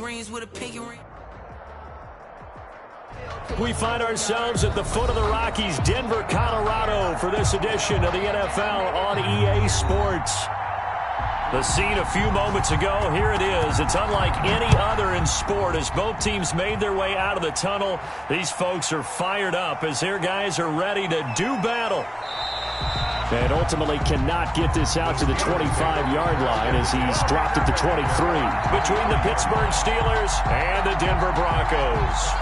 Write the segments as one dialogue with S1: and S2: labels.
S1: rings with a pinky ring.
S2: We find ourselves at the foot of the Rockies, Denver, Colorado, for this edition of the NFL on EA Sports. The scene a few moments ago, here it is. It's unlike any other in sport as both teams made their way out of the tunnel. These folks are fired up as their guys are ready to do battle. And ultimately cannot get this out to the 25-yard line as he's dropped at the 23. Between the Pittsburgh Steelers and the Denver Broncos.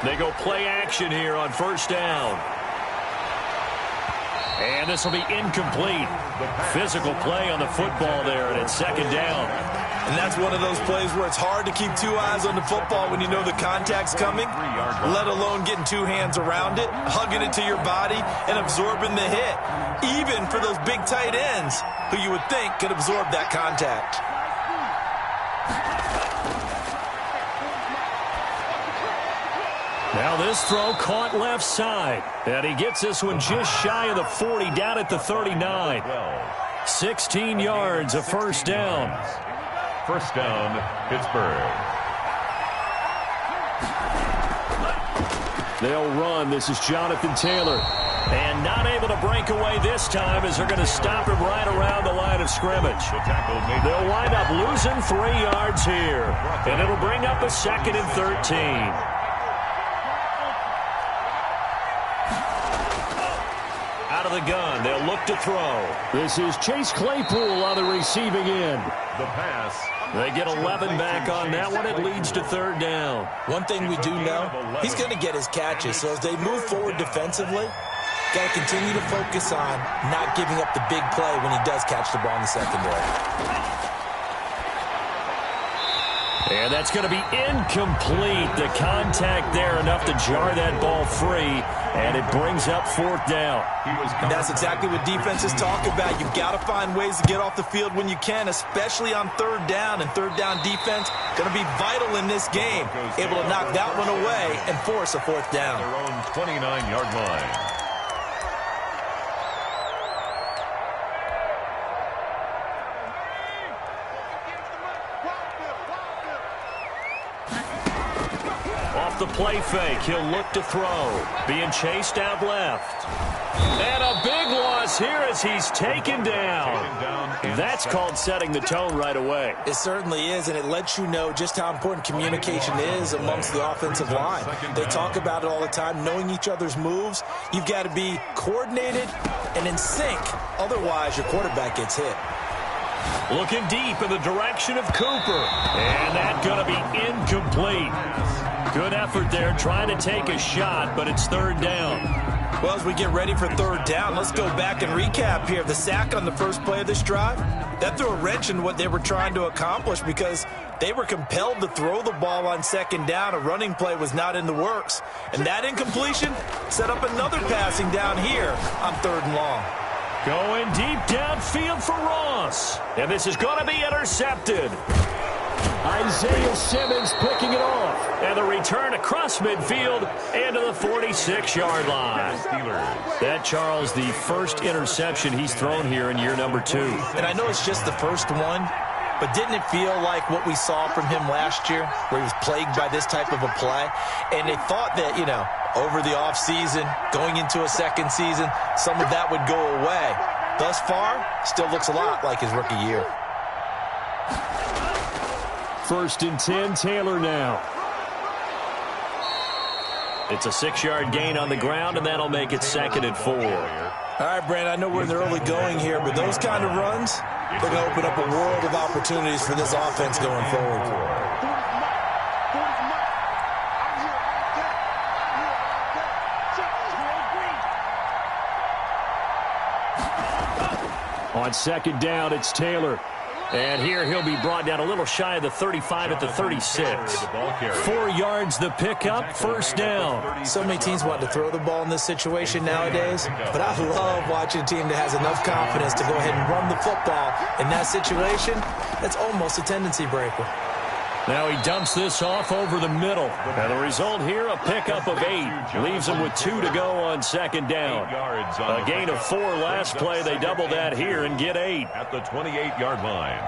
S2: They go play action here on first down. And this will be incomplete. Physical play on the football there, and it's second down.
S3: And that's one of those plays where it's hard to keep two eyes on the football when you know the contact's coming, let alone getting two hands around it, hugging it to your body, and absorbing the hit, even for those big tight ends who you would think could absorb that contact.
S2: Now this throw caught left side. And he gets this one just shy of the 40, down at the 39. 16 yards, a first down.
S4: First down, Pittsburgh.
S2: They'll run. This is Jonathan Taylor. And not able to break away this time as they're going to stop him right around the line of scrimmage. They'll wind up losing 3 yards here. And it'll bring up a 2nd and 13. Out of the gun, they'll look to throw. This is Chase Claypool on the receiving end.
S4: The pass.
S2: They get 11 back on that one. It leads to third down.
S3: One thing we do know, he's going to get his catches. So as they move forward defensively, got to continue to focus on not giving up the big play when he does catch the ball in the secondary.
S2: And that's going to be incomplete. The contact there enough to jar that ball free. And it brings up fourth down.
S3: And that's exactly what defenses talk about. You've got to find ways to get off the field when you can, especially on third down. And third down defense going to be vital in this game. Able to knock that one away and force a fourth down.
S4: Their own 29-yard line.
S2: The play fake. He'll look to throw. Being chased out left. And a big loss here as he's taken down. That's called setting the tone right away.
S3: It certainly is, and it lets you know just how important communication is amongst the offensive line. They talk about it all the time, knowing each other's moves. You've got to be coordinated and in sync. Otherwise, your quarterback gets hit.
S2: Looking deep in the direction of Cooper. And that's going to be incomplete. Good effort there, trying to take a shot, but it's third down.
S3: Well, as we get ready for third down, let's go back and recap here. The sack on the first play of this drive, that threw a wrench in what they were trying to accomplish because they were compelled to throw the ball on second down. A running play was not in the works. And that incompletion set up another passing down here on third and long.
S2: Going deep downfield for Ross. And this is going to be intercepted. Isaiah Simmons picking it off. And the return across midfield into the 46-yard line. That, Charles, the first interception he's thrown here in year number 2.
S3: And I know it's just the first one, but didn't it feel like what we saw from him last year, where he was plagued by this type of a play? And they thought that, you know, over the offseason, going into a second season, some of that would go away. Thus far, still looks a lot like his rookie year.
S2: First and 10, Taylor now. It's a 6-yard gain on the ground, and that'll make it 2nd and 4.
S3: All right, Brandon, I know we're in the early going here, but those kind of runs, they're going to open up a world of opportunities for this offense going forward.
S2: On second down, it's Taylor. And here he'll be brought down a little shy of the 35 at the 36. 4 yards the pickup, first down.
S3: So many teams want to throw the ball in this situation nowadays, but I love watching a team that has enough confidence to go ahead and run the football. In that situation, that's almost a tendency breaker.
S2: Now he dumps this off over the middle. And the result here, a pickup of 8. Leaves him with 2 to go on second down. A gain of 4 last play. They double that here and get 8.
S4: At the 28-yard line.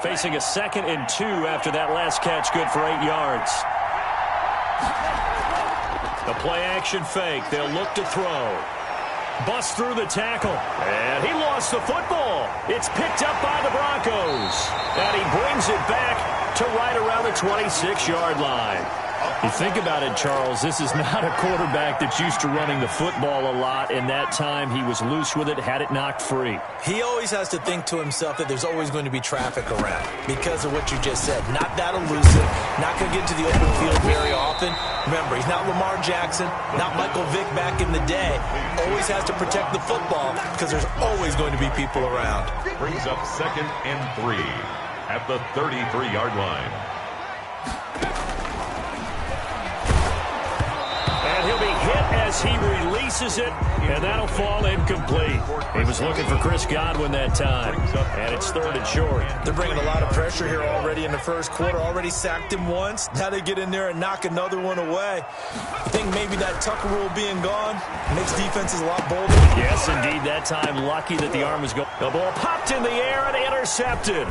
S2: Facing a 2nd and 2 after that last catch, good for 8 yards. The play-action fake. They'll look to throw. Bust through the tackle. And he lost the football. It's picked up by the Broncos. And he brings it back to right around the 26-yard line. You think about it, Charles, this is not a quarterback that's used to running the football a lot, and that time he was loose with it, had it knocked free.
S3: He always has to think to himself that there's always going to be traffic around because of what you just said. Not that elusive, not going to get to the open field very often. Remember, he's not Lamar Jackson, not Michael Vick back in the day. Always has to protect the football because there's always going to be people around.
S4: Brings up 2nd and 3 at the 33-yard line.
S2: And he'll be hit as he releases it, and that'll fall incomplete. He was looking for Chris Godwin that time, and it's 3rd and short.
S3: They're bringing a lot of pressure here already in the first quarter. Already sacked him once. Now they get in there and knock another one away. I think maybe that Tucker rule being gone makes defenses a lot bolder.
S2: Yes, indeed. That time, lucky that the arm was going. The ball popped in the air and intercepted.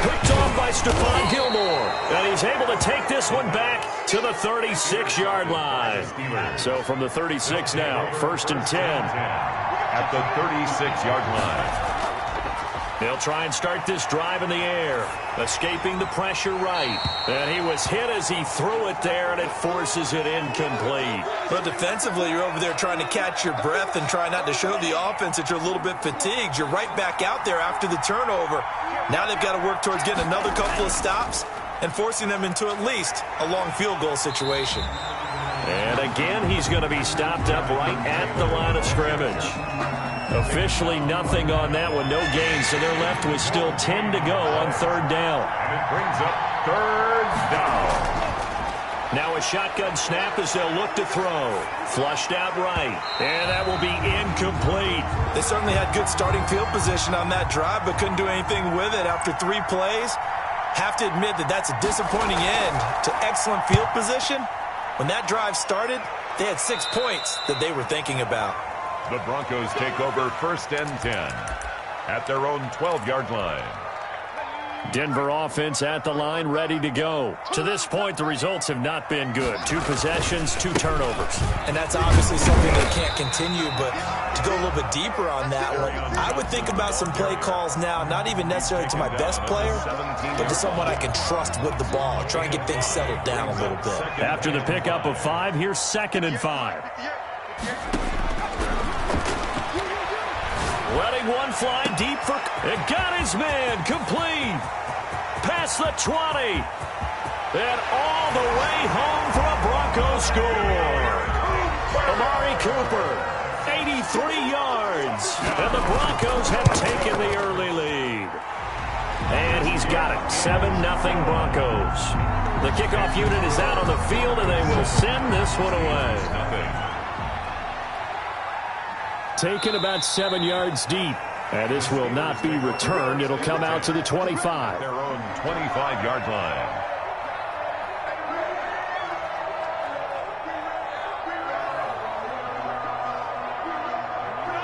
S2: Picked off by Stephon Gilmore. And he's able to take this one back to the 36-yard line. So from the 36 now, 1st and 10.
S4: At the 36-yard line.
S2: They'll try and start this drive in the air. Escaping the pressure right. And he was hit as he threw it there, and it forces it incomplete.
S3: But defensively, you're over there trying to catch your breath and try not to show the offense that you're a little bit fatigued. You're right back out there after the turnover. Now they've got to work towards getting another couple of stops and forcing them into at least a long field goal situation.
S2: And again, he's going to be stopped up right at the line of scrimmage. Officially nothing on that one, no gain, so they're left with still 10 to go on 3rd down.
S4: And it brings up 3rd down.
S2: Now a shotgun snap as they'll look to throw. Flushed out right, and that will be incomplete.
S3: They certainly had good starting field position on that drive, but couldn't do anything with it after 3 plays. Have to admit that that's a disappointing end to excellent field position. When that drive started, they had 6 points that they were thinking about.
S4: The Broncos take over 1st and 10 at their own 12-yard line.
S2: Denver offense at the line, ready to go. To this point, the results have not been good. 2 possessions, 2 turnovers.
S3: And that's obviously something they can't continue, but to go a little bit deeper on that one, I would think about some play calls now, not even necessarily to my best player, but to someone I can trust with the ball. Try and get things settled down a little bit.
S2: After the pickup of 5, here's 2nd and 5. Letting one fly deep for... It got his man complete. Past the 20. And all the way home for a Broncos score. Amari Cooper, 83 yards. And the Broncos have taken the early lead. And he's got it. 7-0 Broncos. The kickoff unit is out on the field, and they will send this one away. Taken about 7 yards deep. And this will not be returned. It'll come out to the 25.
S4: Their own 25-yard line.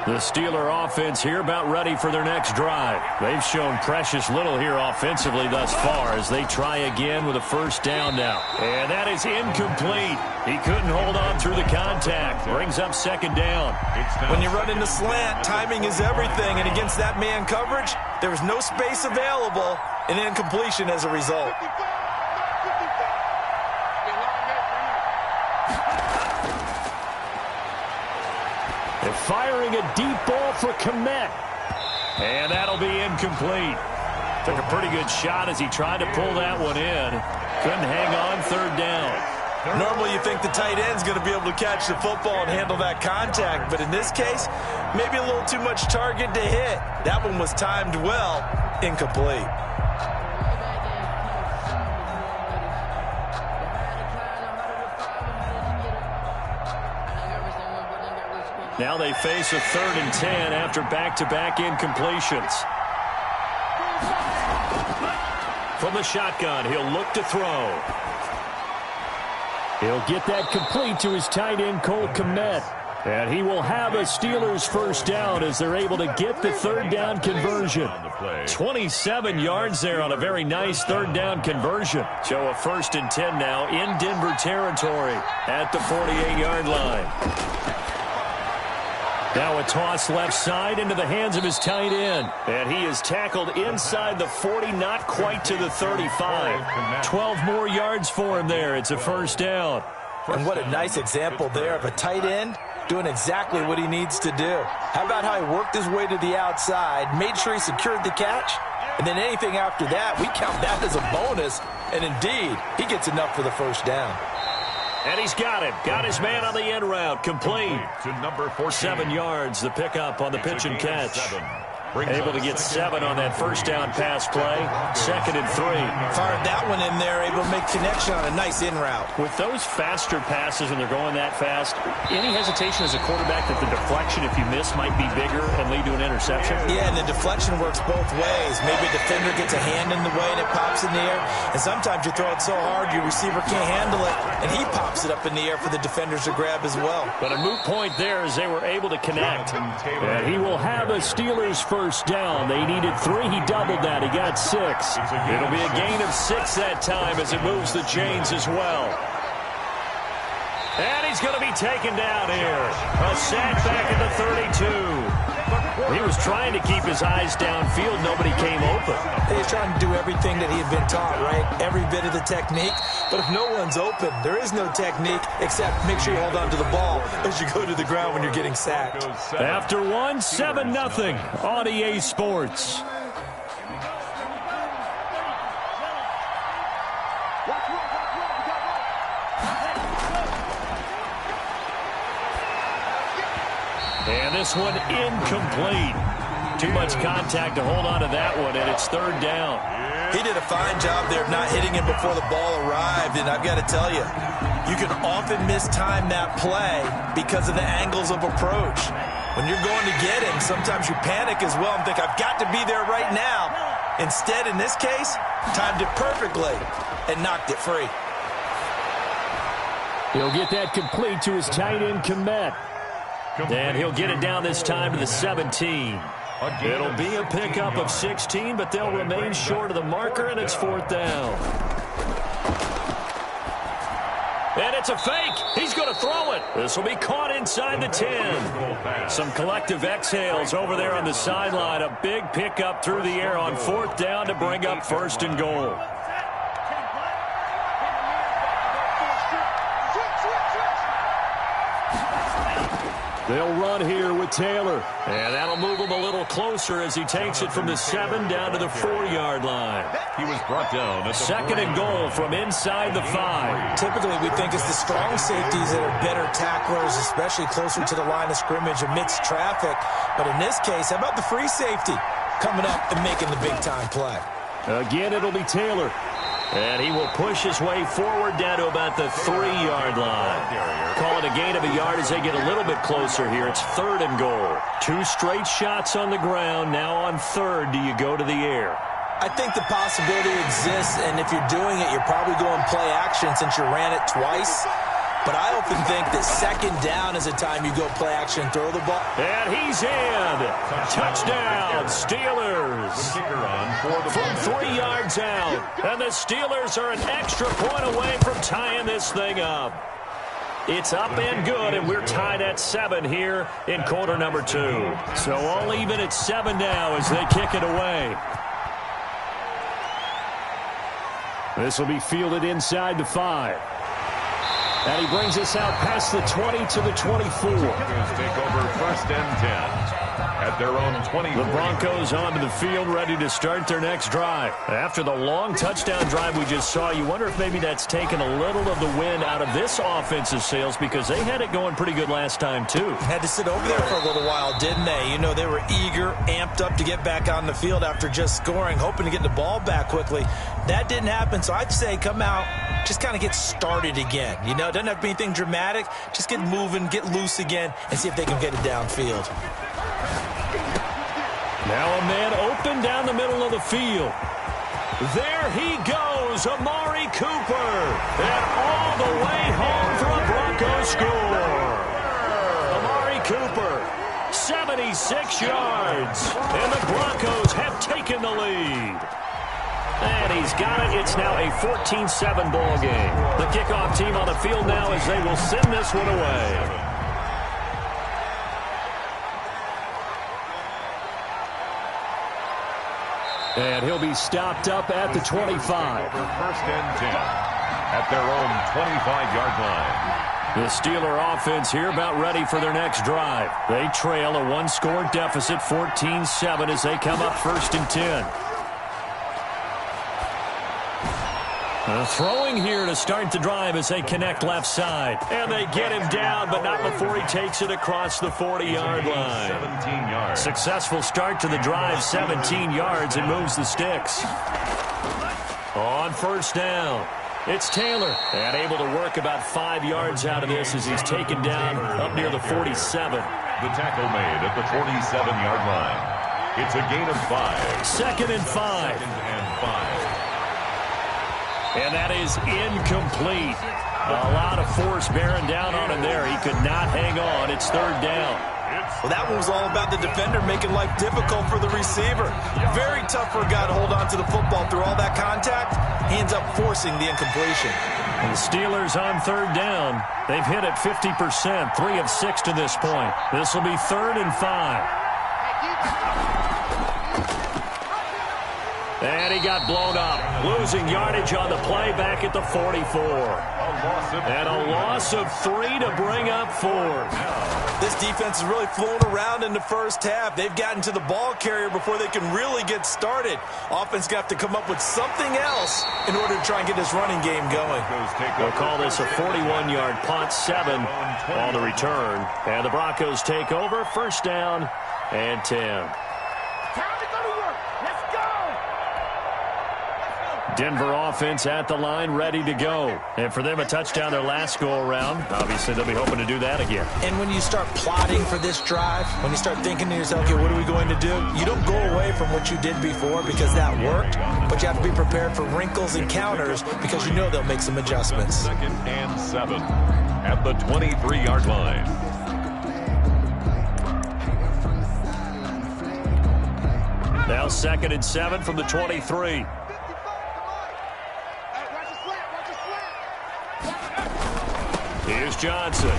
S2: The Steeler offense here about ready for their next drive. They've shown precious little here offensively thus far as they try again with a 1st down now. And that is incomplete. He couldn't hold on through the contact. Brings up 2nd down.
S3: When you run in the slant, timing is everything. And against that man coverage, there was no space available, and incompletion as a result.
S2: They're firing a deep ball for Kmet. And that'll be incomplete. Took a pretty good shot as he tried to pull that one in. Couldn't hang on 3rd down.
S3: Normally you think the tight end's going to be able to catch the football and handle that contact. But in this case, maybe a little too much target to hit. That one was timed well. Incomplete.
S2: Now they face a 3rd and 10 after back-to-back incompletions. From the shotgun, he'll look to throw. He'll get that complete to his tight end, Cole Kmet. And he will have a Steelers first down as they're able to get the 3rd down conversion. 27 yards there on a very nice 3rd down conversion. So a 1st and 10 now in Denver territory at the 48-yard line. Now a toss left side into the hands of his tight end. And he is tackled inside the 40, not quite to the 35. 12 more yards for him there. It's a first down.
S3: And what a nice example there of a tight end doing exactly what he needs to do. How about how he worked his way to the outside, made sure he secured the catch, and then anything after that, we count that as a bonus. And indeed, he gets enough for the first down.
S2: And he's got him. Got his man on the end route. Complete.
S4: To number 14.
S2: 7 yards, the pickup on the pitch and catch. Able to get 7 on that first down pass play. 2nd and 3.
S3: Fired that one in there, able to make connection on a nice in route.
S2: With those faster passes, when they're going that fast, any hesitation as a quarterback that the deflection, if you miss, might be bigger and lead to an interception?
S3: Yeah, and the deflection works both ways. Maybe a defender gets a hand in the way and it pops in the air. And sometimes you throw it so hard your receiver can't handle it, and he pops it up in the air for the defenders to grab as well.
S2: But a moot point there as they were able to connect. And he will have a Steelers first down. They needed 3. He doubled that. He got 6. It'll be a gain of 6 that time as it moves the chains as well. And he's going to be taken down here. A sack back at the 32. He was trying to keep his eyes downfield. Nobody came open.
S3: He's trying to do everything that he had been taught, right? Every bit of the technique. But if no one's open, there is no technique except make sure you hold on to the ball as you go to the ground when you're getting sacked.
S2: After 7-0 on EA Sports. And this one incomplete. Too much contact to hold on to that one, and it's 3rd down.
S3: He did a fine job there of not hitting him before the ball arrived, and I've got to tell you, you can often mistime that play because of the angles of approach. When you're going to get him, sometimes you panic as well and think, I've got to be there right now. Instead, in this case, timed it perfectly and knocked it free.
S2: He'll get that complete to his tight end, Kmet. And he'll get it down this time to the 17. It'll be a pickup of 16, but they'll remain short of the marker, and it's 4th down. And it's a fake. He's going to throw it. This will be caught inside the 10. Some collective exhales over there on the sideline. A big pickup through the air on 4th down to bring up 1st and goal. They'll run here with Taylor. And that'll move him a little closer as he takes it from the 7 down to the 4-yard line.
S4: He was brought down at
S2: 2nd and goal from inside the 5.
S3: Typically, we think it's the strong safeties that are better tacklers, especially closer to the line of scrimmage amidst traffic. But in this case, how about the free safety coming up and making the big-time play?
S2: Again, it'll be Taylor. And he will push his way forward down to about the 3-yard line. Call it a gain of a yard as they get a little bit closer here. It's 3rd and goal. 2 straight shots on the ground. Now on 3rd, do you go to the air?
S3: I think the possibility exists, and if you're doing it, you're probably going play action since you ran it twice. But I often think that 2nd down is the time you go play action, throw the ball.
S2: And he's in. Touchdown, Steelers. From 3 yards out. And the Steelers are an extra point away from tying this thing up. It's up and good, and we're tied at 7 here in quarter number 2. So all even at 7 now as they kick it away. This will be fielded inside the 5. And he brings us out past the 20 to the 24.
S4: Take over 1st and 10 at their own 20.
S2: The Broncos onto the field, ready to start their next drive. After the long touchdown drive we just saw, you wonder if maybe that's taken a little of the wind out of this offensive sails, because they had it going pretty good last time, too.
S3: Had to sit over there for a little while, didn't they? You know, they were eager, amped up to get back on the field after just scoring, hoping to get the ball back quickly. That didn't happen, so I'd say come out just kind of get started again. You know, it doesn't have to be anything dramatic. Just get moving, get loose again, and see if they can get it downfield.
S2: Now a man open down the middle of the field. There he goes, Amari Cooper. And all the way home for a Broncos score. Amari Cooper, 76 yards. And the Broncos have taken the lead. And he's got it. It's now a 14-7 ball game. The kickoff team on the field now as they will send this one away. And he'll be stopped up at the 25.
S4: First and 10 at their own 25-yard line.
S2: The Steeler offense here about ready for their next drive. They trail a one-score deficit, 14-7, as they come up first and 10. Throwing here to start the drive as they connect left side. And they get him down, but not before he takes it across the 40-yard line.
S4: 17 yards.
S2: Successful start to the drive, 17 yards, and moves the sticks. On first down, it's Taylor. And able to work about 5 yards out of this as he's taken down up near the 47.
S4: The tackle made at the 47-yard line. It's a gain of 5.
S2: Second and 5.
S4: Second and 5.
S2: And that is incomplete. A lot of force bearing down on him there. He could not hang on. It's third down.
S3: Well, that one was all about the defender making life difficult for the receiver. Very tough for a guy to hold on to the football through all that contact. He ends up forcing the incompletion.
S2: And the Steelers on third down. They've hit it 50%, 3 of 6 to this point. This will be third and 5. And he got blown up, losing yardage on the play back at the 44. And a loss of 3 to bring up 4.
S3: This defense has really flown around in the first half. They've gotten to the ball carrier before they can really get started. Offense got to come up with something else in order to try and get this running game going.
S2: We'll call this a 41-yard punt, 7 on the return. And the Broncos take over, first down and 10. Denver offense at the line, ready to go. And for them, a touchdown their last go-around. Obviously, they'll be hoping to do that again.
S3: And when you start plotting for this drive, when you start thinking to yourself, okay, what are we going to do? You don't go away from what you did before because that worked, but you have to be prepared for wrinkles and counters because you know they'll make some adjustments.
S4: Second and 7 at the 23-yard line.
S2: Now second and 7 from the 23. Here's Johnson.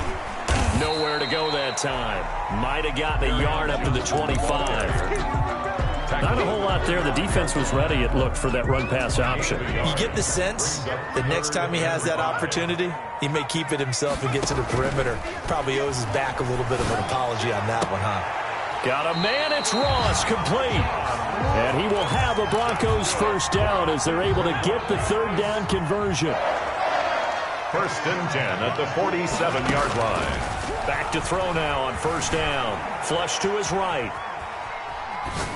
S2: Nowhere to go that time. Might have gotten a yard up to the 25. Not a whole lot there. The defense was ready, it looked, for that run-pass option.
S3: You get the sense that next time he has that opportunity, he may keep it himself and get to the perimeter. Probably owes his back a little bit of an apology on that one, huh?
S2: Got a man. It's Ross, complete. And he will have a Broncos first down as they're able to get the third down conversion.
S4: First and 10 at the 47-yard line.
S2: Back to throw now on first down. Flush to his right.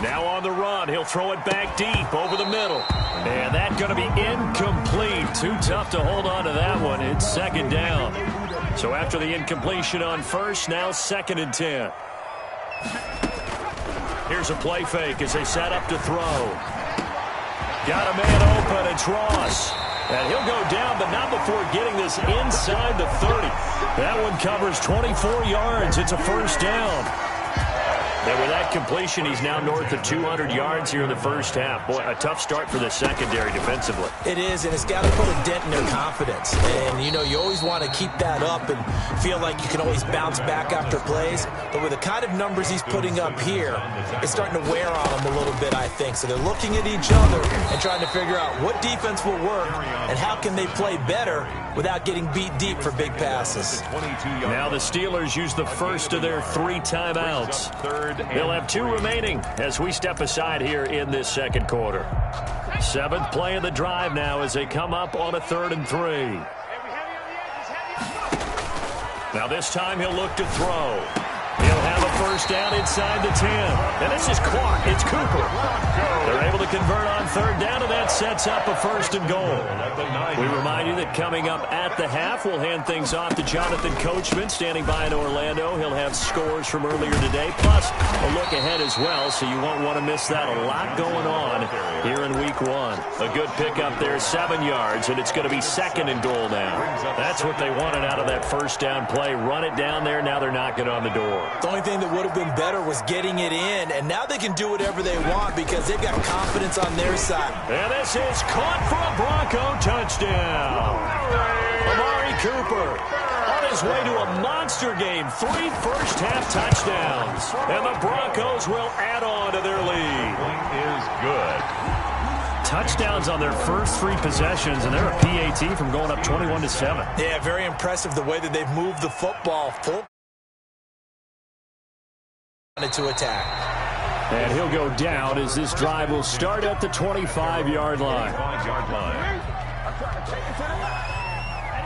S2: Now on the run. He'll throw it back deep over the middle. And that's going to be incomplete. Too tough to hold on to that one. It's second down. So after the incompletion on first, now second and 10. Here's a play fake as they set up to throw. Got a man open. It's Ross. And he'll go down, but not before getting this inside the 30. That one covers 24 yards. It's a first down. And with that completion, he's now north of 200 yards here in the first half. Boy, a tough start for the secondary defensively.
S3: It is, and it's got to put a dent in their confidence. And, you know, you always want to keep that up and feel like you can always bounce back after plays. But with the kind of numbers he's putting up here, it's starting to wear on them a little bit, I think. So they're looking at each other and trying to figure out what defense will work and how can they play better without getting beat deep for big passes.
S2: Now the Steelers use the first of their 3 timeouts. They'll have 2 remaining as we step aside here in this second quarter. 7th play of the drive now as they come up on a 3rd and 3. Now this time he'll look to throw. He'll have a first down inside the 10. And this is caught. It's Cooper. They're able to convert on third down, and that sets up a first and goal. We remind you that coming up at the half, we'll hand things off to Jonathan Coachman, standing by in Orlando. He'll have scores from earlier today, plus a look ahead as well, so you won't want to miss that. A lot going on here in week one. A good pickup there, 7 yards, and it's going to be second and goal now. That's what they wanted out of that first down play. Run it down there. Now they're knocking on the door.
S3: The only thing that would have been better was getting it in, and now they can do whatever they want because they've got confidence on their side.
S2: And this is caught for a Bronco touchdown. Amari Cooper on his way to a monster game. 3 first-half touchdowns. And the Broncos will add on to their lead.
S4: Point is good.
S2: Touchdowns on their first 3 possessions, and they're a PAT from going up 21-7.
S3: Yeah, very impressive the way that they've moved the football. Full to attack.
S2: And he'll go down as this drive will start at the 25-yard line.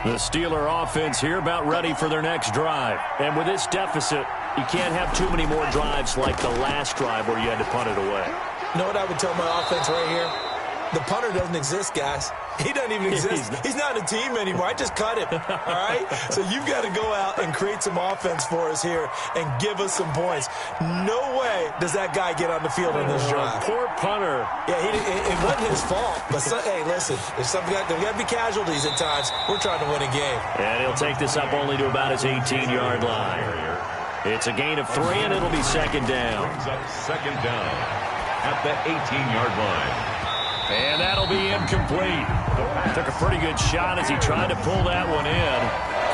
S2: The Steeler offense here about ready for their next drive. And with this deficit, you can't have too many more drives like the last drive where you had to punt it away.
S3: You know what I would tell my offense right here? The punter doesn't exist, guys. He doesn't even exist. He's not a team anymore. I just cut him, all right? So you've got to go out and create some offense for us here and give us some points. No way does that guy get on the field in this drive.
S2: Poor punter.
S3: Yeah, it wasn't his fault. But, hey, listen, there's got to be casualties at times. We're trying to win a game.
S2: And he'll take this up only to about his 18-yard line. It's a gain of 3, and it'll be second down.
S4: Brings up second down at the 18-yard line.
S2: And that'll be incomplete. Took a pretty good shot as he tried to pull that one in.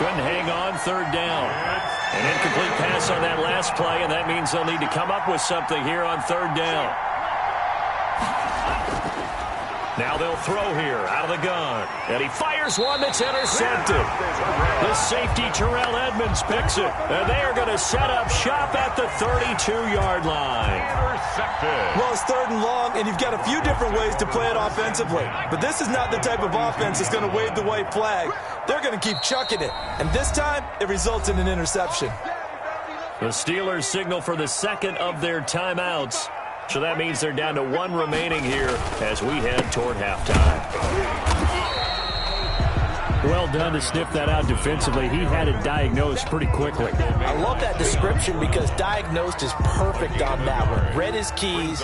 S2: Couldn't hang on, third down. An incomplete pass on that last play, and that means they'll need to come up with something here on third down. Now they'll throw here out of the gun. And he fires one that's intercepted. The safety, Terrell Edmonds, picks it. And they are going to set up shop at the 32-yard line.
S3: Well, it's third and long, and you've got a few different ways to play it offensively. But this is not the type of offense that's going to wave the white flag. They're going to keep chucking it. And this time, it results in an interception.
S2: The Steelers signal for the second of their timeouts. So that means they're down to 1 remaining here as we head toward halftime. Well done to sniff that out defensively. He had it diagnosed pretty quickly.
S3: I love that description because diagnosed is perfect on that one. Read his keys,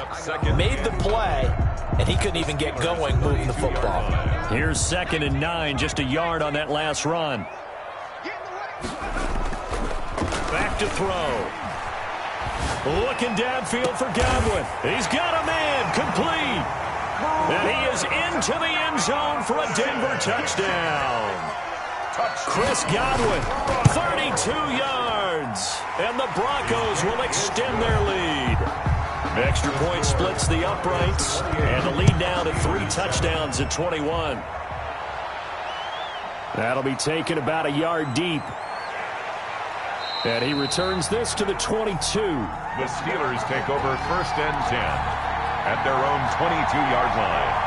S3: made the play, and he couldn't even get going moving the football.
S2: Here's 2nd and 9, just a yard on that last run. Back to throw. Looking downfield for Godwin. He's got a man, complete. And he is into the end zone for a Denver touchdown. Chris Godwin, 32 yards. And the Broncos will extend their lead. The extra point splits the uprights. And the lead down to 3 touchdowns at 21. That'll be taken about a yard deep. And he returns this to the 22.
S4: The Steelers take over 1st and 10 at their own 22-yard line.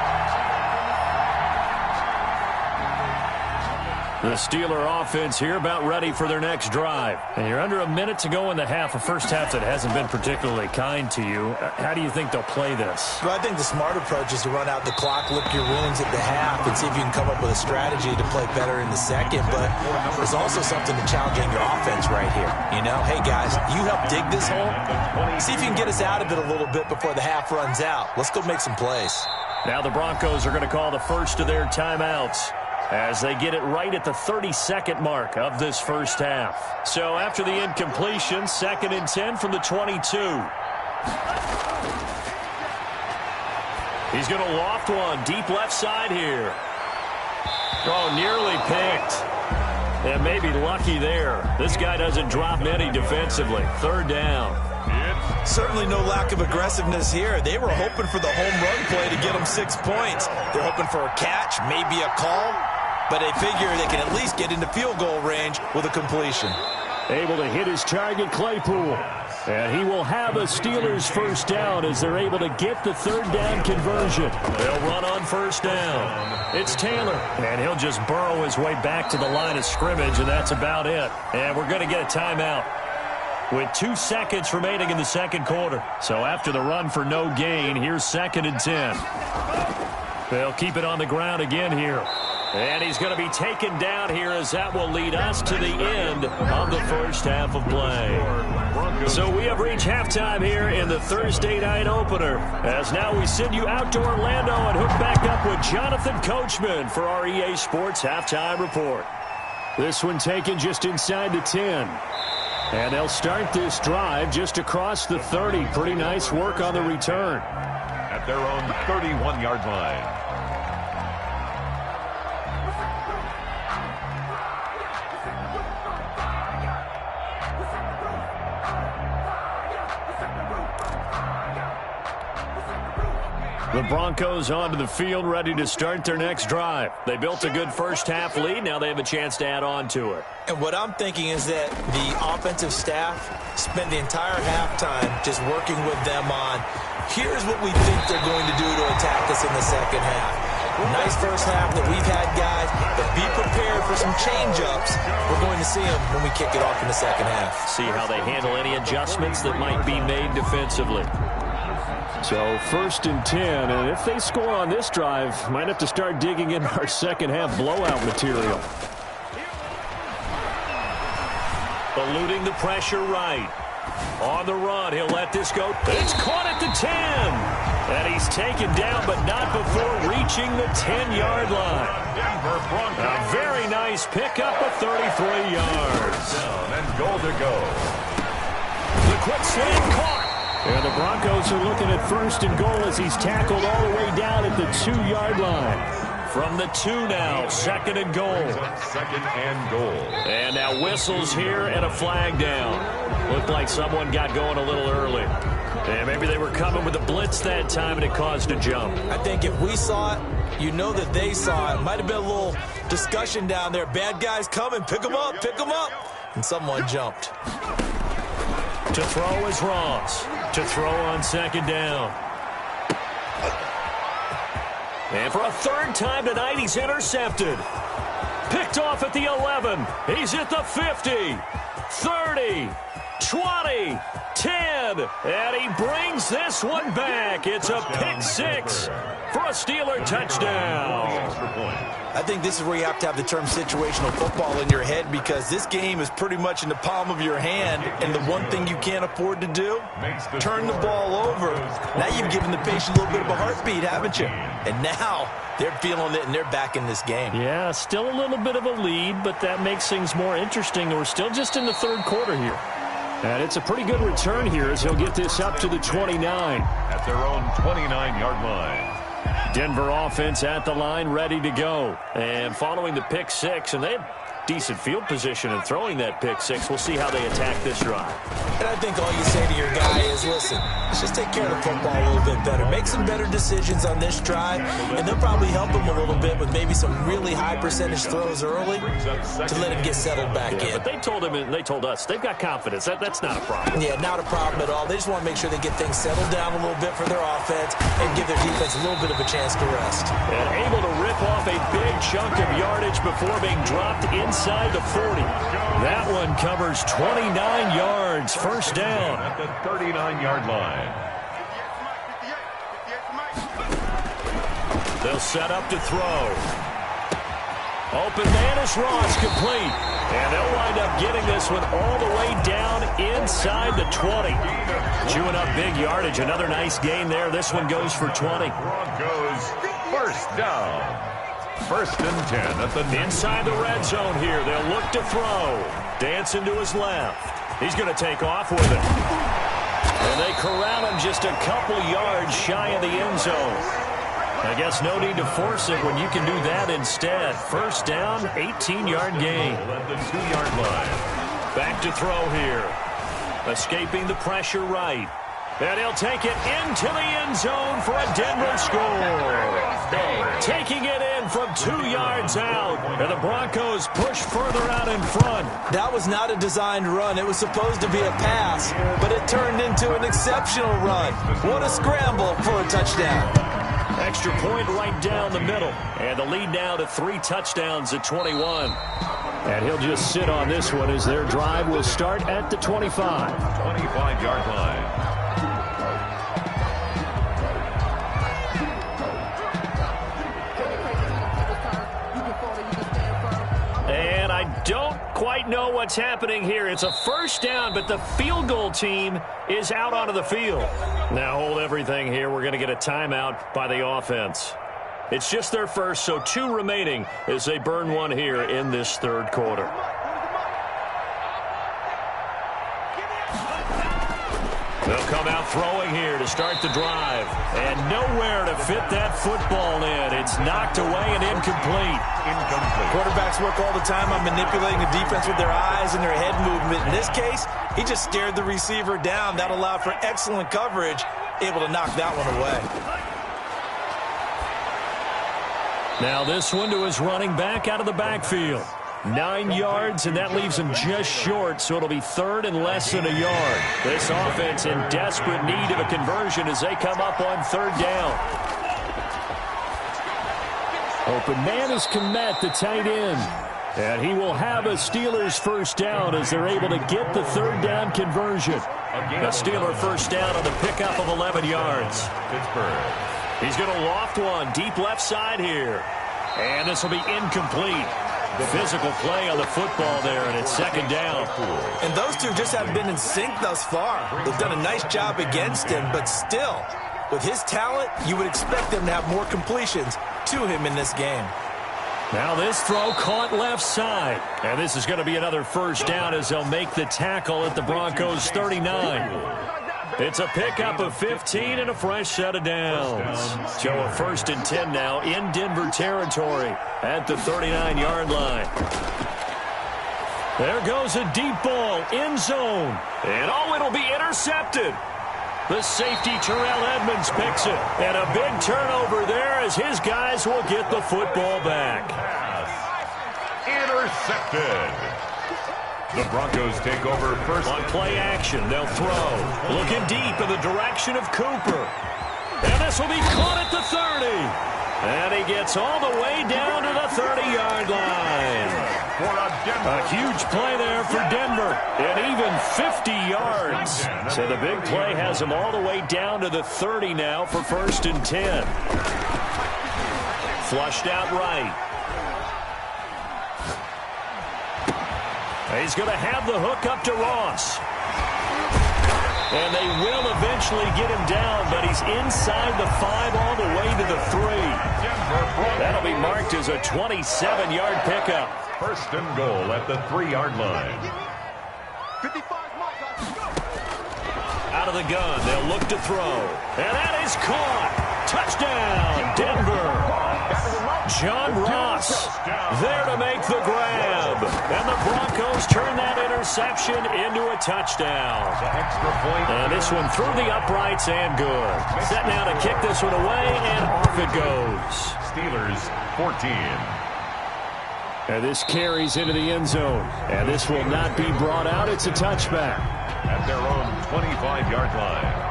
S2: The Steeler offense here about ready for their next drive. And you're under a minute to go in the half, a first half that hasn't been particularly kind to you. How do you think they'll play this?
S3: Well, I think the smart approach is to run out the clock, lick your wounds at the half, and see if you can come up with a strategy to play better in the second. But there's also something to challenging your offense right here. You know, hey, guys, you help dig this hole. See if you can get us out of it a little bit before the half runs out. Let's go make some plays.
S2: Now the Broncos are going to call the first of their timeouts as they get it right at the 32nd mark of this first half. So after the incompletion, 2nd and 10 from the 22. He's going to loft one deep left side here. Oh, nearly picked. And maybe lucky there. This guy doesn't drop many defensively. 3rd down.
S3: Certainly no lack of aggressiveness here. They were hoping for the home run play to get them 6 points. They're hoping for a catch, maybe a call, but they figure they can at least get into field goal range with a completion.
S2: Able to hit his target, Claypool. And he will have a Steelers first down as they're able to get the 3rd down conversion. They'll run on 1st down. It's Taylor. And he'll just burrow his way back to the line of scrimmage, and that's about it. And we're going to get a timeout. with 2 seconds remaining in the second quarter. So after the run for no gain, here's 2nd and 10. They'll keep it on the ground again here. And he's going to be taken down here as that will lead us to the end of the first half of play. So we have reached halftime here in the Thursday night opener. As now we send you out to Orlando and hook back up with Jonathan Coachman for our EA Sports Halftime Report. This one taken just inside the 10. And they'll start this drive just across the 30. Pretty nice work on the return.
S4: At their own 31-yard line.
S2: The Broncos onto the field, ready to start their next drive. They built a good first-half lead. Now they have a chance to add on to it.
S3: And what I'm thinking is that the offensive staff spend the entire halftime just working with them on, here's what we think they're going to do to attack us in the second half. Nice first half that we've had, guys, but be prepared for some change-ups. We're going to see them when we kick it off in the second half.
S2: See how they handle any adjustments that might be made defensively. So 1st and 10, and if they score on this drive, might have to start digging in our second half blowout material. Eluding the pressure right. On the run, he'll let this go. It's caught at the 10. And he's taken down, but not before reaching the 10-yard line. A very nice pickup of 33 yards.
S4: Down and goal to go.
S2: The quick slant caught. And the Broncos are looking at 1st and goal as he's tackled all the way down at the 2-yard line. From the 2 now, 2nd and goal.
S4: 2nd and goal.
S2: And now whistles here and a flag down. Looked like someone got going a little early. And maybe they were coming with a blitz that time and it caused a jump.
S3: I think if we saw it, you know that they saw it. Might have been a little discussion down there. Bad guys coming, pick them up, pick them up. And someone jumped.
S2: To throw is Ross. To throw on 2nd down. And for a 3rd time tonight, he's intercepted. Picked off at the 11. He's at the 50, 30, 20, 10. And he brings this one back. It's a pick 6 for a Steeler touchdown.
S3: I think this is where you have to have the term situational football in your head, because this game is pretty much in the palm of your hand, and the one thing you can't afford to do, turn the ball over. Now you've given the patient a little bit of a heartbeat, haven't you? And now they're feeling it, and they're back in this game.
S2: Yeah, still a little bit of a lead, but that makes things more interesting. We're still just in the 3rd quarter here. And it's a pretty good return here as he'll get this up to the 29.
S4: At their own 29-yard line.
S2: Denver offense at the line, ready to go. And following the pick 6, and they had decent field position in throwing that pick 6. We'll see how they attack this drive.
S3: And I think all you say to your guy is, listen, let's just take care of the football a little bit better. Make some better decisions on this drive, and they'll probably help him a little bit with maybe some really high percentage throws early to let him get settled back in.
S2: But they told him, and they told us, they've got confidence. That's not a problem.
S3: Yeah, not a problem at all. They just want to make sure they get things settled down a little bit for their offense and give their defense a little bit of a chance to rest.
S2: And able to rip off a big chunk of yardage before being dropped inside the 40. That one covers 29 yards. 1st down.
S4: At the 39-yard line.
S2: They'll set up to throw. Open man is Ross, complete. And they'll wind up getting this one all the way down inside the 20. Chewing up big yardage. Another nice gain there. This one goes for 20.
S4: Broncos 1st down. 1st and 10 at the
S2: inside the red zone here. They'll look to throw. Dancing to his left. He's going to take off with it. And they corral him just a couple yards shy of the end zone. I guess no need to force it when you can do that instead. 1st down, 18-yard gain.
S4: At the 2-yard line.
S2: Back to throw here. Escaping the pressure right. And he'll take it into the end zone for a Denver score. Taking it in from 2 yards out. And the Broncos push further out in front.
S3: That was not a designed run. It was supposed to be a pass, but it turned into an exceptional run. What a scramble for a touchdown.
S2: Extra point right down the middle. And the lead now to 3 touchdowns at 21. And he'll just sit on this one as their drive will start at the 25.
S4: 25-yard line.
S2: And I don't quite know what's happening here. It's a first down, but the field goal team is out onto the field. Now hold everything here. We're going to get a timeout by the offense. It's just their first, so 2 remaining as they burn one here in this third quarter. They'll come out throwing here to start the drive. And nowhere to fit that football in. It's knocked away and incomplete.
S3: Quarterbacks work all the time on manipulating the defense with their eyes and their head movement. In this case, he just stared the receiver down. That allowed for excellent coverage, able to knock that one away.
S2: Now this one to his running back out of the backfield. 9 yards, and that leaves him just short, so it'll be third and less than a yard. This offense in desperate need of a conversion as they come up on third down. Open man is Kmet, the tight end. And he will have a Steelers first down as they're able to get the third down conversion. A Steeler first down on the pickup of 11 yards.
S4: Pittsburgh.
S2: He's going to loft one deep left side here. And this will be incomplete. Physical play on the football there, and it's second down.
S3: And those two just haven't been in sync thus far. They've done a nice job against him, but still, with his talent, you would expect them to have more completions to him in this game.
S2: Now this throw caught left side. And this is going to be another first down as they'll make the tackle at the Broncos 39. It's a pickup of 15 and a fresh set of downs. So a first and 10 now in Denver territory at the 39-yard line. There goes a deep ball, end zone. And it'll be intercepted. The safety, Terrell Edmonds, picks it. And a big turnover there as his guys will get the football back.
S4: Intercepted. The Broncos take over first.
S2: On play action, they'll throw. Looking deep in the direction of Cooper. And this will be caught at the 30. And he gets all the way down to the 30-yard line. A huge play there for Denver. And even 50 yards. So the big play has him all the way down to the 30 now for first and 10. Flushed out right. He's going to have the hook up to Ross. And they will eventually get him down, but he's inside the 5 all the way to the 3. That'll be marked as a 27-yard pickup.
S4: First and goal at the 3-yard line.
S2: Out of the gun, they'll look to throw. And that is caught. Touchdown, Denver. John Ross there to make the grab. And the Broncos turn that interception into a touchdown. And this one through the uprights and good. Set now to kick this one away, and off it goes.
S4: Steelers 14.
S2: And this carries into the end zone. And this will not be brought out. It's a touchback.
S4: At their own 25-yard line.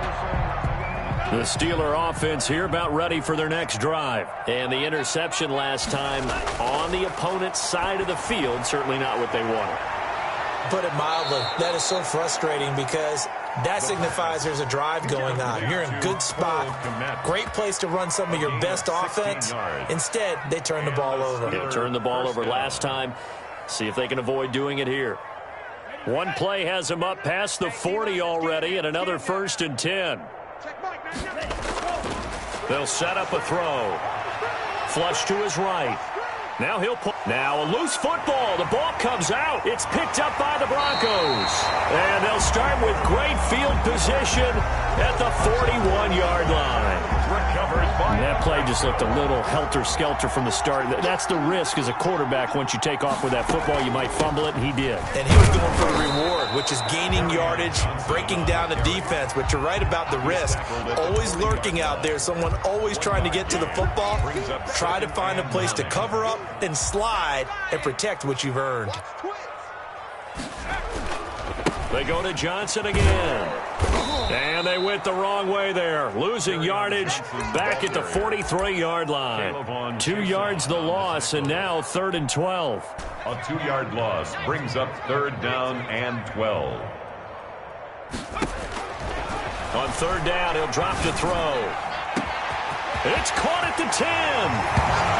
S2: The Steeler offense here about ready for their next drive. And the interception last time on the opponent's side of the field, certainly not what they wanted.
S3: Put it mildly, that is so frustrating because that signifies there's a drive going on. You're in a good spot, great place to run some of your best offense. Instead, they turn the ball over.
S2: They turned the ball over last time. See if they can avoid doing it here. One play has them up past the 40 already, and another first and 10. They'll set up a throw. Flush to his right. Now he'll pull. Now a loose football. The ball comes out. It's picked up by the Broncos. And they'll start with great field position at the 41-yard line. And that play just looked a little helter-skelter from the start. That's the risk as a quarterback. Once you take off with that football, you might fumble it, and he did.
S3: And he was going for the reward, which is gaining yardage, breaking down the defense. But you're right about the risk. Always lurking out there, someone always trying to get to the football. Try to find a place to cover up and slide and protect what you've earned.
S2: They go to Johnson again. And they went the wrong way there, losing yardage back at the 43-yard line. 2 yards the loss, and now 3rd and 12.
S4: A 2-yard loss brings up 3rd down and 12.
S2: On 3rd down, he'll drop to throw. It's caught at the 10.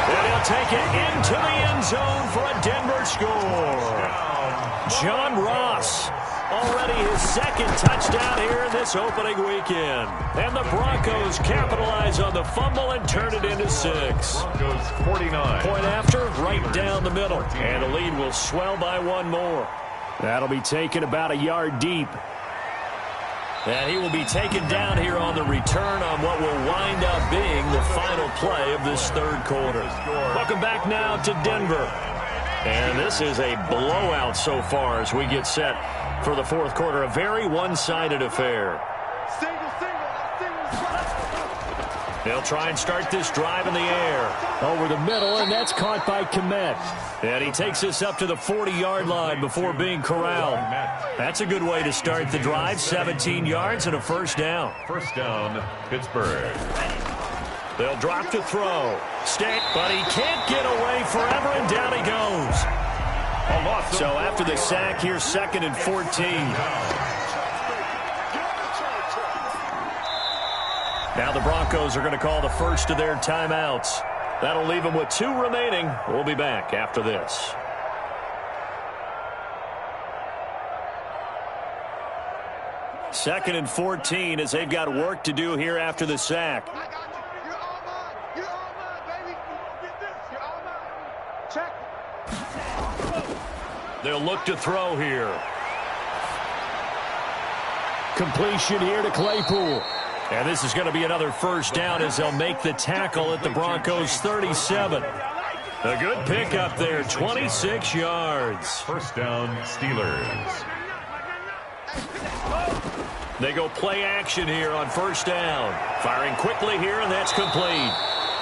S2: And he'll take it into the end zone for a Denver score. John Ross, already his 2nd touchdown here in this opening weekend. And the Broncos capitalize on the fumble and turn it into 6.
S4: Broncos 49.
S2: Point after, right down the middle. And the lead will swell by 1 more. That'll be taken about a yard deep. And he will be taken down here on the return on what will wind up being the final play of this 3rd quarter. Welcome back now to Denver. And this is a blowout so far as we get set for the 4th quarter. A very one-sided affair. They'll try and start this drive in the air. Over the middle, and that's caught by Kmet. And he takes us up to the 40-yard line before being corralled. That's a good way to start the drive. 17 yards and a 1st down.
S4: 1st down, Pittsburgh.
S2: They'll drop to throw. But he can't get away forever, and down he goes. So after the sack, here's 2nd and 14. Now the Broncos are going to call the first of their timeouts. That'll leave them with 2 remaining. We'll be back after this. Second and 14 as they've got work to do here after the sack. They'll look to throw here. Completion here to Claypool. And this is going to be another 1st down as they'll make the tackle at the Broncos 37. A good pickup there, 26 yards.
S4: 1st down, Steelers.
S2: They go play action here on 1st down. Firing quickly here, and that's complete.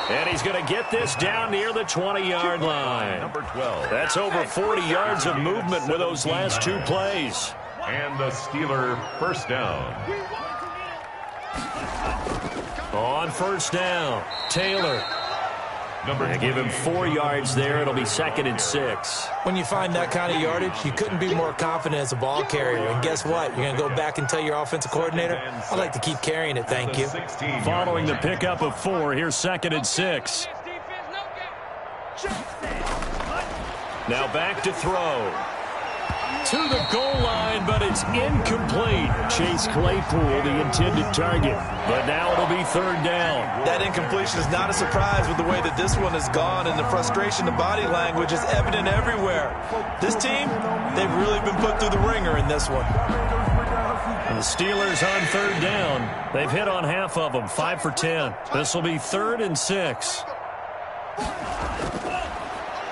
S2: And he's going to get this down near the 20-yard line.
S4: Number 12.
S2: That's over 40 yards of movement with those last 2 plays.
S4: And the Steeler 1st down.
S2: On 1st down, Taylor.
S4: Number
S2: Give him 4 yards there. It'll be 2nd and 6.
S3: When you find that kind of yardage, you couldn't be more confident as a ball carrier. And guess what? You're going to go back and tell your offensive coordinator, I'd like to keep carrying it, thank you.
S2: Following the pickup of 4, here's 2nd and 6. Now back to throw. To the goal line, but it's incomplete. Chase Claypool, the intended target. But now it'll be 3rd down.
S3: That incompletion is not a surprise with the way that this one has gone, and the frustration, the body language is evident everywhere. This team, they've really been put through the ringer in this one.
S2: And the Steelers on 3rd down. They've hit on half of them, 5 for 10. This will be 3rd and 6.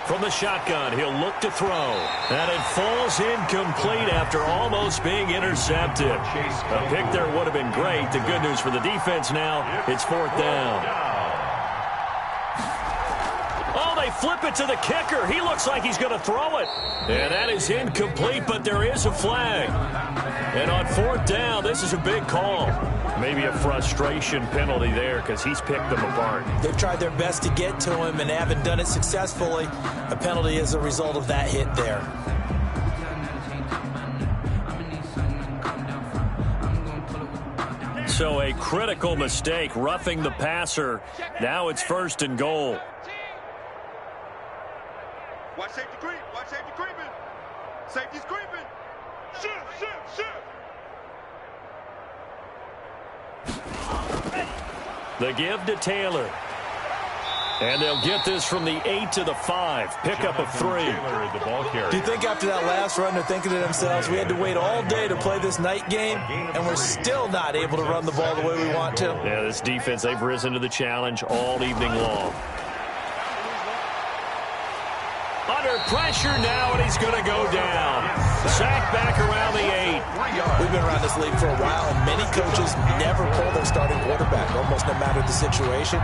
S2: From the shotgun, he'll look to throw. And it falls incomplete after almost being intercepted. A pick there would have been great. The good news for the defense now, it's 4th down. Oh, they flip it to the kicker. He looks like he's going to throw it. And that is incomplete, but there is a flag. And on 4th down, this is a big call. Maybe a frustration penalty there because he's picked them apart.
S3: They've tried their best to get to him and haven't done it successfully. A penalty is a result of that hit there.
S2: So a critical mistake, roughing the passer. Now it's 1st and goal.
S1: Watch safety creep. Watch safety creeping. Safety's creeping. Shift.
S2: The give to Taylor. And they'll get this from the 8 to the 5. Pickup of 3.
S3: Do you think after that last run they're thinking to themselves, we had to wait all day to play this night game, and we're still not able to run the ball the way we want to?
S2: Yeah, this defense, they've risen to the challenge all evening long. Under pressure now, and he's going to go down. Sacked back around the 8.
S3: We've been around this league for a while, and many coaches never pull their starting quarterback, almost no matter the situation.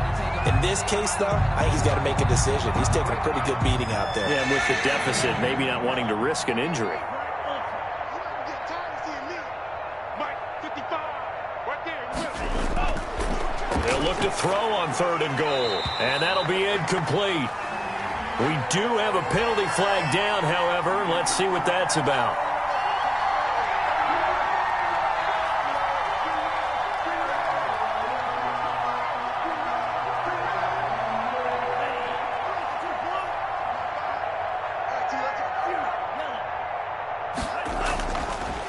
S3: In this case, though, I think he's got to make a decision. He's taking a pretty good beating out there.
S2: Yeah, and with the deficit, maybe not wanting to risk an injury. They'll look to throw on 3rd and goal. And that'll be incomplete. We do have a penalty flag down, however. Let's see what that's about.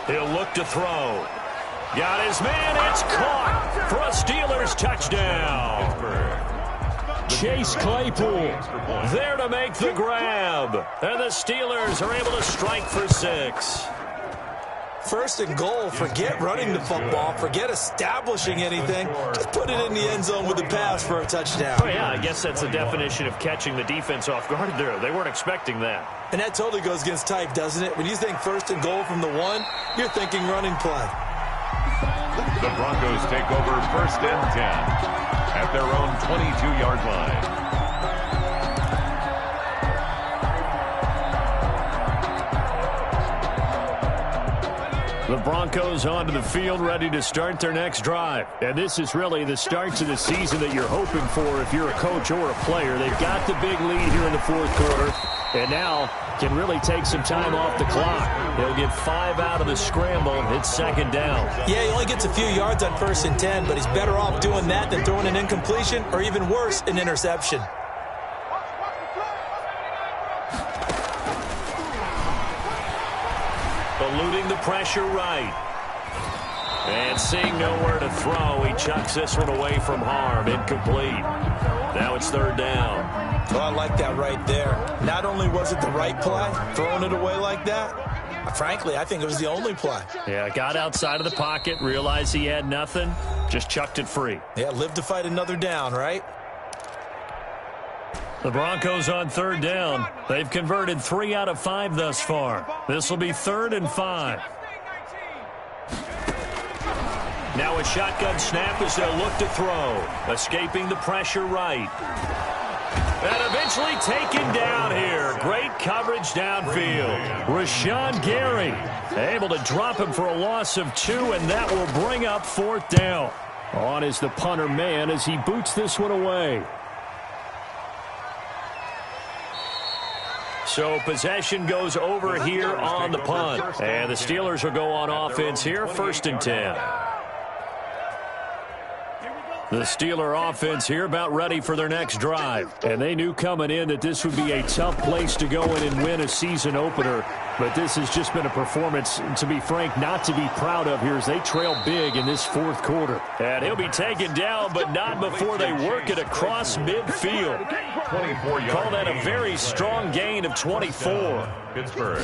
S2: He'll look to throw. Got his man. It's caught for a Steelers touchdown. Chase Claypool there to make the grab. And the Steelers are able to strike for 6.
S3: 1st and goal. Forget running the football. Forget establishing anything. Just put it in the end zone with the pass for a touchdown.
S2: Oh, yeah, I guess that's the definition of catching the defense off guard there. They weren't expecting that.
S3: And that totally goes against type, doesn't it? When you think 1st and goal from the 1, you're thinking running play.
S4: The Broncos take over 1st and 10 at their own 22-yard line.
S2: The Broncos onto the field, ready to start their next drive. And this is really the start to the season that you're hoping for if you're a coach or a player. They've got the big lead here in the 4th quarter, and now can really take some time off the clock. They'll get 5 out of the scramble. It's 2nd down.
S3: Yeah, he only gets a few yards on 1st and 10, but he's better off doing that than throwing an incompletion or even worse, an interception.
S2: Eluding the pressure right. And seeing nowhere to throw, he chucks this one away from harm. Incomplete. Now it's 3rd down.
S3: Well, I like that right there. Not only was it the right play, throwing it away like that, frankly, I think it was the only play.
S2: Yeah, got outside of the pocket, realized he had nothing, just chucked it free.
S3: Yeah, live to fight another down, right?
S2: The Broncos on 3rd down. They've converted 3 out of 5 thus far. This will be 3rd and 5. Now a shotgun snap as they'll look to throw. Escaping the pressure right. And eventually taken down here. Great coverage downfield. Rashawn Gary able to drop him for a loss of 2, and that will bring up 4th down. On is the punter man as he boots this one away. So possession goes over here on the punt. And the Steelers will go on offense here, 1st and 10. The Steeler offense here about ready for their next drive. And they knew coming in that this would be a tough place to go in and win a season opener. But this has just been a performance, to be frank, not to be proud of here as they trail big in this 4th quarter. And he'll be taken down, but not before they work it across midfield. Call that a very strong gain of 24.
S4: Pittsburgh.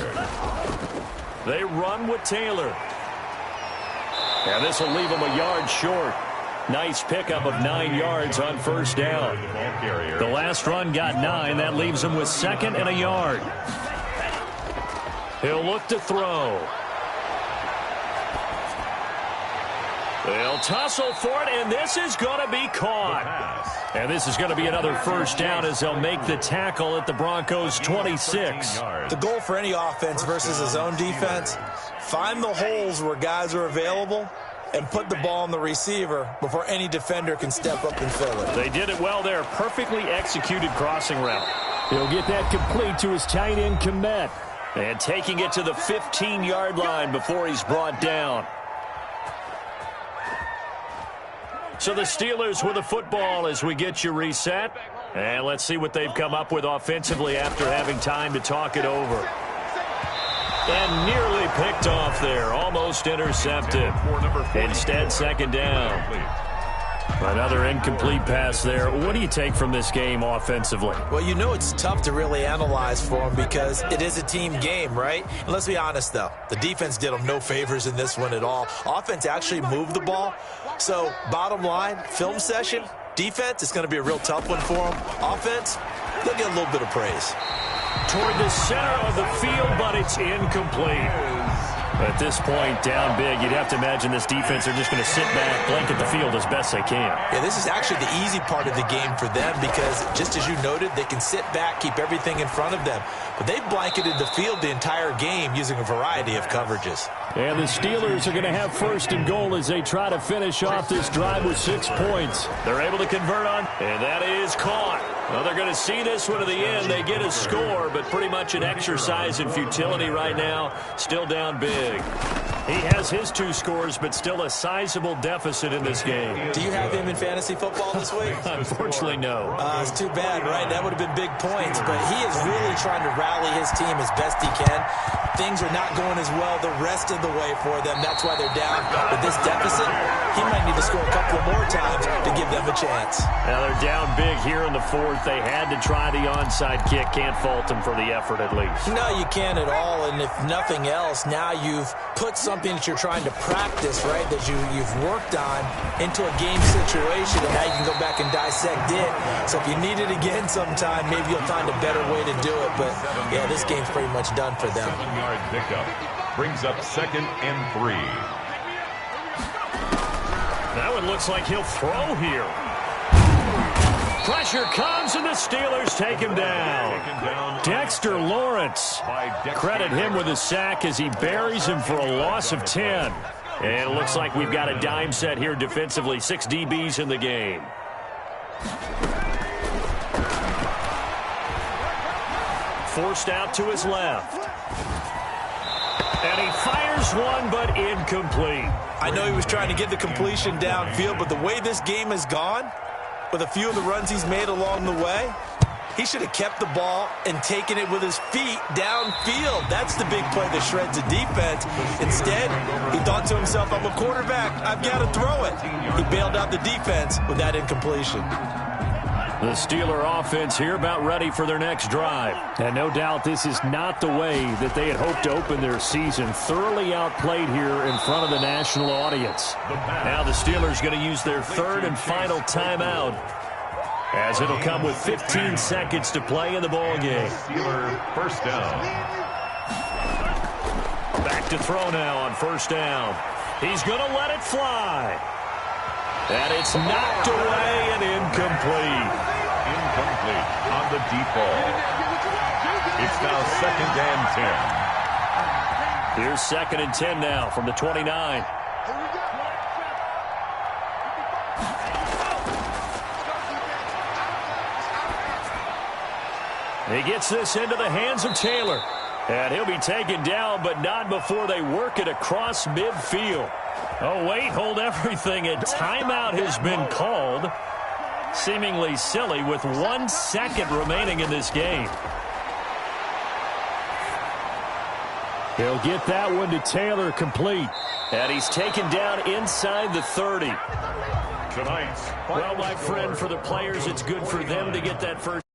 S2: They run with Taylor. And this will leave them a yard short. Nice pickup of 9 yards on 1st down. The last run got 9. That leaves him with 2nd and a yard. He'll look to throw. They'll tussle for it, and this is going to be caught. And this is going to be another 1st down as they'll make the tackle at the Broncos' 26.
S3: The goal for any offense versus his own defense, find the holes where guys are available and put the ball on the receiver before any defender can step up and fill it.
S2: They did it well there. Perfectly executed crossing route. He'll get that complete to his tight end, Kmet. And taking it to the 15-yard line before he's brought down. So the Steelers with the football as we get you reset. And let's see what they've come up with offensively after having time to talk it over. And nearly picked off there. Almost intercepted. Instead, 2nd down. Another incomplete pass there. What do you take from this game offensively?
S3: Well, you know it's tough to really analyze for them because it is a team game, right? And let's be honest, though. The defense did them no favors in this one at all. Offense actually moved the ball. So, bottom line, film session, defense, it's going to be a real tough one for them. Offense, they'll get a little bit of praise.
S2: Toward the center of the field, but it's incomplete. At this point, down big, you'd have to imagine this defense are just going to sit back, blanket the field as best they can.
S3: Yeah, this is actually the easy part of the game for them because, just as you noted, they can sit back, keep everything in front of them. But they've blanketed the field the entire game using a variety of coverages.
S2: And the Steelers are going to have first and goal as they try to finish off this drive with 6 points. They're able to convert on, and that is caught. Well, they're going to see this one to the end. They get a score, but pretty much an exercise in futility right now. Still down big. He has his 2 scores, but still a sizable deficit in this game.
S3: Do you have him in fantasy football this week?
S2: Unfortunately, no.
S3: It's too bad, right? That would have been big points, but he is really trying to rally his team as best he can. Things are not going as well the rest of the way for them. That's why they're down. With this deficit, he might need to score a couple more times to give them a chance.
S2: Now they're down big here in the 4th. They had to try the onside kick. Can't fault them for the effort at least.
S3: No, you can't at all. And if nothing else, now you've put something that you're trying to practice, right, that you've worked on into a game situation, and now you can go back and dissect it. So if you need it again sometime, maybe you'll find a better way to do it. But, yeah, this game's pretty much done for them.
S4: 7-yard pickup brings up 2nd and 3.
S2: That one looks like he'll throw here. Pressure comes, and the Steelers take him down. Dexter Lawrence. Credit him with a sack as he buries him for a loss of 10. And it looks like we've got a dime set here defensively. 6 DBs in the game. Forced out to his left. And he fires one, but incomplete.
S3: I know he was trying to get the completion downfield, but the way this game has gone, with a few of the runs he's made along the way, he should have kept the ball and taken it with his feet downfield. That's the big play that shreds the defense. Instead, he thought to himself, I'm a quarterback, I've got to throw it. He bailed out the defense with that incompletion.
S2: The Steeler offense here about ready for their next drive. And no doubt this is not the way that they had hoped to open their season. Thoroughly outplayed here in front of the national audience. Now the Steelers going to use their 3rd and final timeout, as it'll come with 15 seconds to play in the ball game.
S4: Steeler first down.
S2: Back to throw now on 1st down. He's going to let it fly. And it's knocked away and incomplete.
S4: Incomplete on the deep ball. It's now 2nd and 10.
S2: Here's 2nd and 10 now from the 29. He gets this into the hands of Taylor. And he'll be taken down, but not before they work it across midfield. Oh, wait, hold everything. A timeout has been called. Seemingly silly with 1 second remaining in this game. He'll get that one to Taylor complete. And he's taken down inside the 30.
S4: Tonight's
S2: Well, my friend, for the players, it's good for them to get that first.